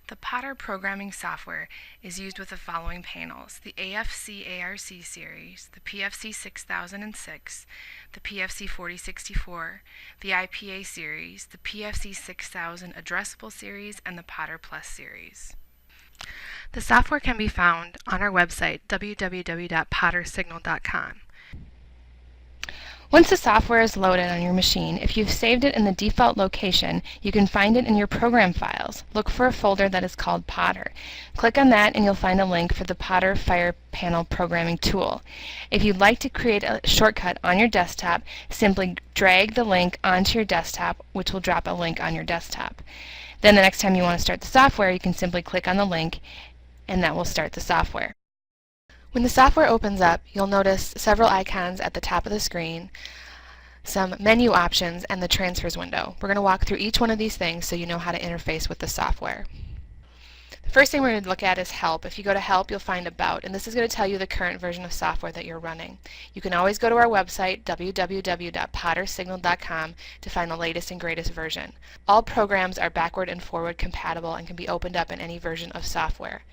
The Potter programming software is used with the following panels: the AFC Series, the PFC 6006, the PFC 4064, the IPA Series, the PFC 6000 Addressable Series, and the Potter Plus Series. The software can be found on our website, www.pottersignal.com. Once the software is loaded on your machine, if you've saved it in the default location, you can find it in your program files. Look for a folder that is called Potter. Click on that and you'll find a link for the Potter Fire Panel Programming Tool. If you'd like to create a shortcut on your desktop, simply drag the link onto your desktop, which will drop a link on your desktop. Then the next time you want to start the software, you can simply click on the link and that will start the software. When the software opens up, you'll notice several icons at the top of the screen, some menu options, and the transfers window. We're going to walk through each one of these things so you know how to interface with the software. The first thing we're going to look at is Help. If you go to Help, you'll find About, and this is going to tell you the current version of software that you're running. You can always go to our website, www.pottersignal.com, to find the latest and greatest version. All programs are backward and forward compatible and can be opened up in any version of software.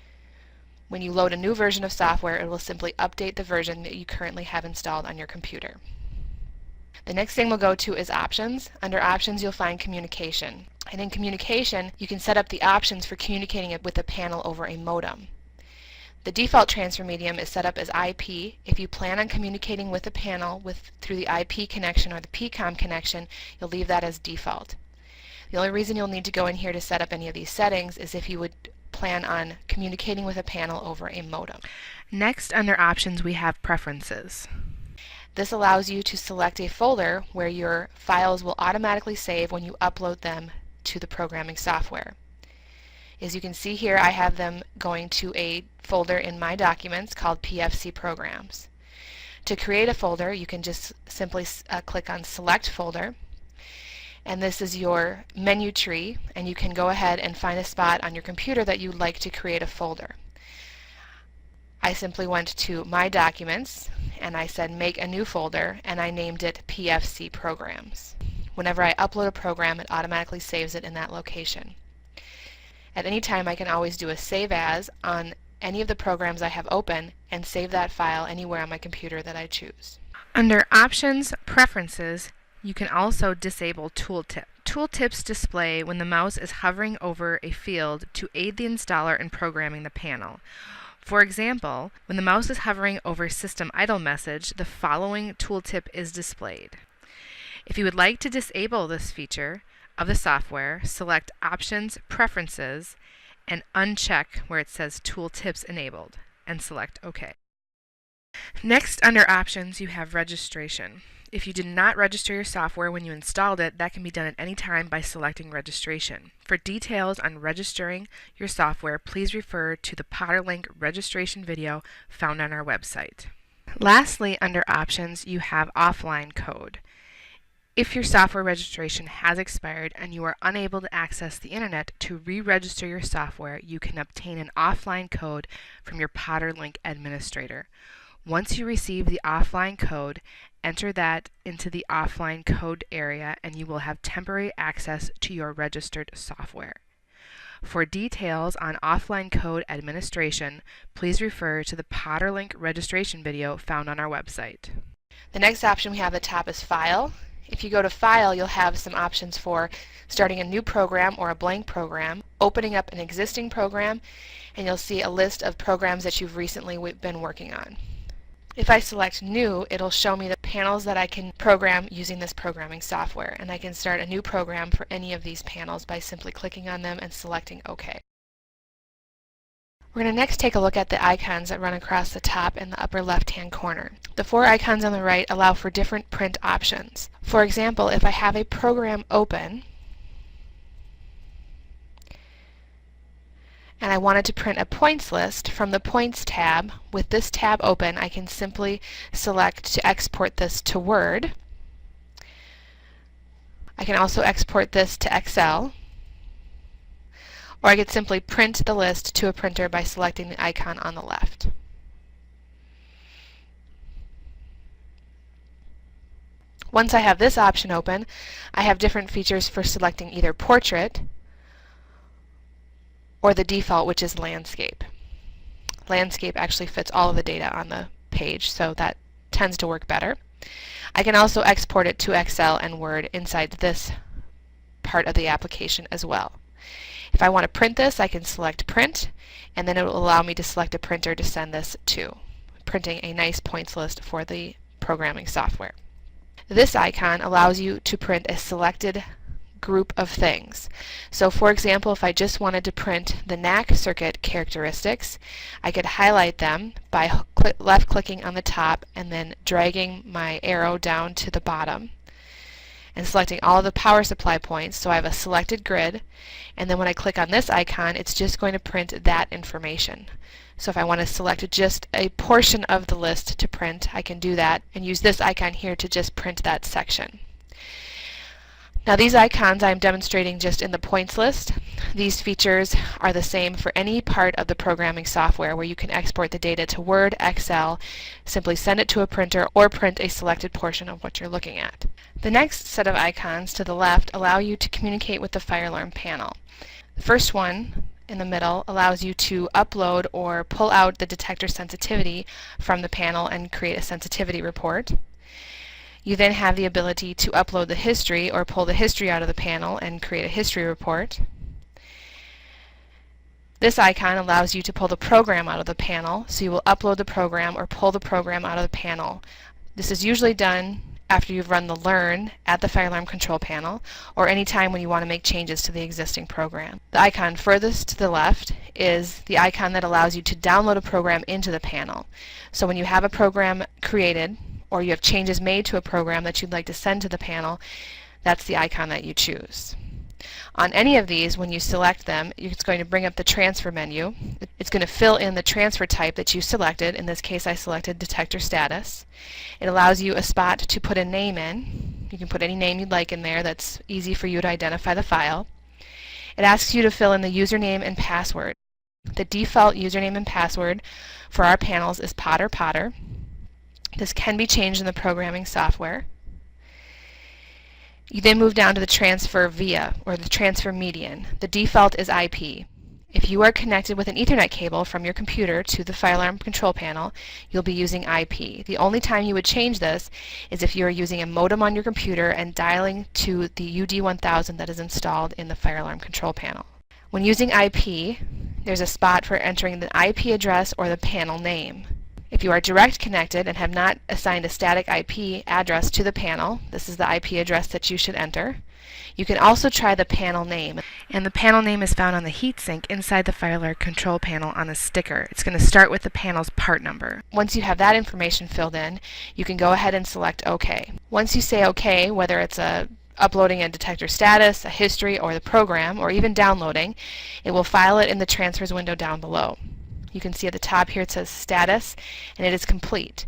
When you load a new version of software, it will simply update the version that you currently have installed on your computer. The next thing we'll go to is Options. Under Options, you'll find Communication. And in Communication, you can set up the options for communicating with a panel over a modem. The default transfer medium is set up as IP. If you plan on communicating with a panel through the IP connection or the PCOM connection, you'll leave that as default. The only reason you'll need to go in here to set up any of these settings is if you would plan on communicating with a panel over a modem. Next, under Options, we have Preferences. This allows you to select a folder where your files will automatically save when you upload them to the programming software. As you can see here, I have them going to a folder in my documents called PFC Programs. To create a folder, you can just simply click on Select Folder, and this is your menu tree, and you can go ahead and find a spot on your computer that you'd like to create a folder. I simply went to My Documents and I said Make a New Folder, and I named it PFC Programs. Whenever I upload a program, it automatically saves it in that location. At any time, I can always do a Save As on any of the programs I have open and save that file anywhere on my computer that I choose. Under Options, Preferences, you can also disable Tooltip. Tooltips display when the mouse is hovering over a field to aid the installer in programming the panel. For example, when the mouse is hovering over System Idle Message, the following tooltip is displayed. If you would like to disable this feature of the software, select Options, Preferences, and uncheck where it says Tooltips Enabled, and select OK. Next, under Options, you have Registration. If you did not register your software when you installed it, that can be done at any time by selecting Registration. For details on registering your software, please refer to the PotterLink registration video found on our website. Lastly, under Options, you have Offline Code. If your software registration has expired and you are unable to access the internet to re-register your software, you can obtain an offline code from your PotterLink administrator. Once you receive the offline code, enter that into the offline code area and you will have temporary access to your registered software. For details on offline code administration, please refer to the PotterLink registration video found on our website. The next option we have at the top is File. If you go to File, you'll have some options for starting a new program or a blank program, opening up an existing program, and you'll see a list of programs that you've recently been working on. If I select New, it'll show me the panels that I can program using this programming software, and I can start a new program for any of these panels by simply clicking on them and selecting OK. We're going to next take a look at the icons that run across the top in the upper left-hand corner. The 4 icons on the right allow for different print options. For example, if I have a program open and I wanted to print a points list from the Points tab, with this tab open, I can simply select to export this to Word. I can also export this to Excel, or I could simply print the list to a printer by selecting the icon on the left. Once I have this option open, I have different features for selecting either Portrait or the default, which is landscape. Landscape actually fits all of the data on the page, so that tends to work better. I can also export it to Excel and Word inside this part of the application as well. If I want to print this, I can select Print, and then it will allow me to select a printer to send this to, printing a nice points list for the programming software. This icon allows you to print a selected group of things. So for example, if I just wanted to print the NAC circuit characteristics, I could highlight them by left clicking on the top and then dragging my arrow down to the bottom and selecting all of the power supply points, so I have a selected grid, and then when I click on this icon, it's just going to print that information. So if I want to select just a portion of the list to print, I can do that and use this icon here to just print that section. Now these icons I'm demonstrating just in the points list. These features are the same for any part of the programming software where you can export the data to Word, Excel, simply send it to a printer, or print a selected portion of what you're looking at. The next set of icons to the left allow you to communicate with the fire alarm panel. The first one in the middle allows you to upload or pull out the detector sensitivity from the panel and create a sensitivity report. You then have the ability to upload the history or pull the history out of the panel and create a history report. This icon allows you to pull the program out of the panel, so you will upload the program or pull the program out of the panel. This is usually done after you've run the Learn at the fire alarm control panel, or any time when you want to make changes to the existing program. The icon furthest to the left is the icon that allows you to download a program into the panel. So when you have a program created, or you have changes made to a program that you'd like to send to the panel, that's the icon that you choose. On any of these, when you select them, it's going to bring up the transfer menu. It's going to fill in the transfer type that you selected. In this case, I selected detector status. It allows you a spot to put a name in. You can put any name you'd like in there that's easy for you to identify the file. It asks you to fill in the username and password. The default username and password for our panels is Potter. This can be changed in the programming software. You then move down to the transfer via, or the transfer median. The default is IP. If you are connected with an Ethernet cable from your computer to the fire alarm control panel, you'll be using IP. The only time you would change this is if you are using a modem on your computer and dialing to the UD1000 that is installed in the fire alarm control panel. When using IP, there's a spot for entering the IP address or the panel name. If you are direct connected and have not assigned a static IP address to the panel, this is the IP address that you should enter. You can also try the panel name, and the panel name is found on the heatsink inside the fire alarm control panel on a sticker. It's going to start with the panel's part number. Once you have that information filled in, you can go ahead and select OK. Once you say OK, whether it's uploading a detector status, a history, or the program, or even downloading, it will file it in the transfers window down below. You can see at the top here it says status, and it is complete.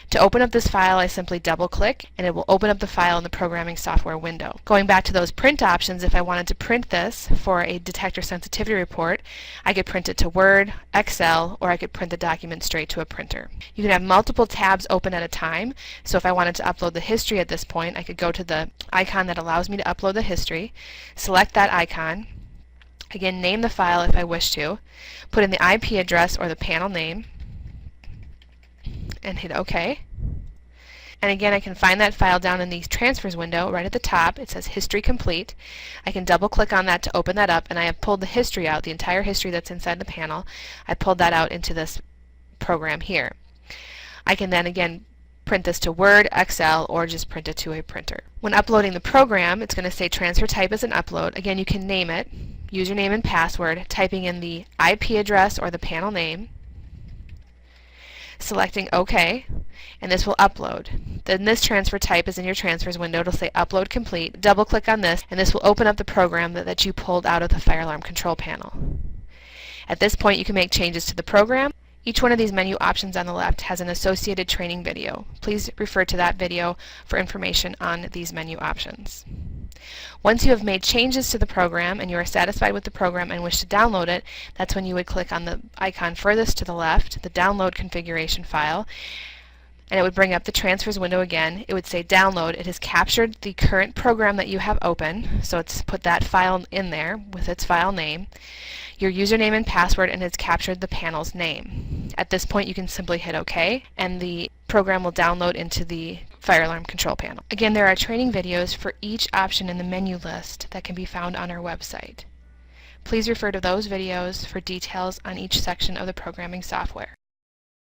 To open up this file, I simply double click and it will open up the file in the programming software window. Going back to those print options, if I wanted to print this for a detector sensitivity report, I could print it to Word, Excel, or I could print the document straight to a printer. You can have multiple tabs open at a time, so if I wanted to upload the history at this point, I could go to the icon that allows me to upload the history, select that icon, again name the file if I wish to, put in the IP address or the panel name, and hit OK. And again, I can find that file down in the transfers window right at the top. It says history complete. I can double click on that to open that up, and I have pulled the history out, the entire history that's inside the panel. I pulled that out into this program here. I can then again print this to Word, Excel, or just print it to a printer. When uploading the program, it's going to say transfer type as an upload. Again, you can name it, username and password, typing in the IP address or the panel name, selecting OK, and this will upload. Then this transfer type is in your transfers window. It'll say upload complete. Double click on this, and this will open up the program that you pulled out of the fire alarm control panel. At this point, you can make changes to the program. Each one of these menu options on the left has an associated training video. Please refer to that video for information on these menu options. Once you have made changes to the program and you are satisfied with the program and wish to download it, that's when you would click on the icon furthest to the left, the download configuration file, and it would bring up the transfers window again. It would say download. It has captured the current program that you have open, so it's put that file in there with its file name. your username and password, and it's captured the panel's name. At this point, you can simply hit OK, and the program will download into the fire alarm control panel. Again, there are training videos for each option in the menu list that can be found on our website. Please refer to those videos for details on each section of the programming software.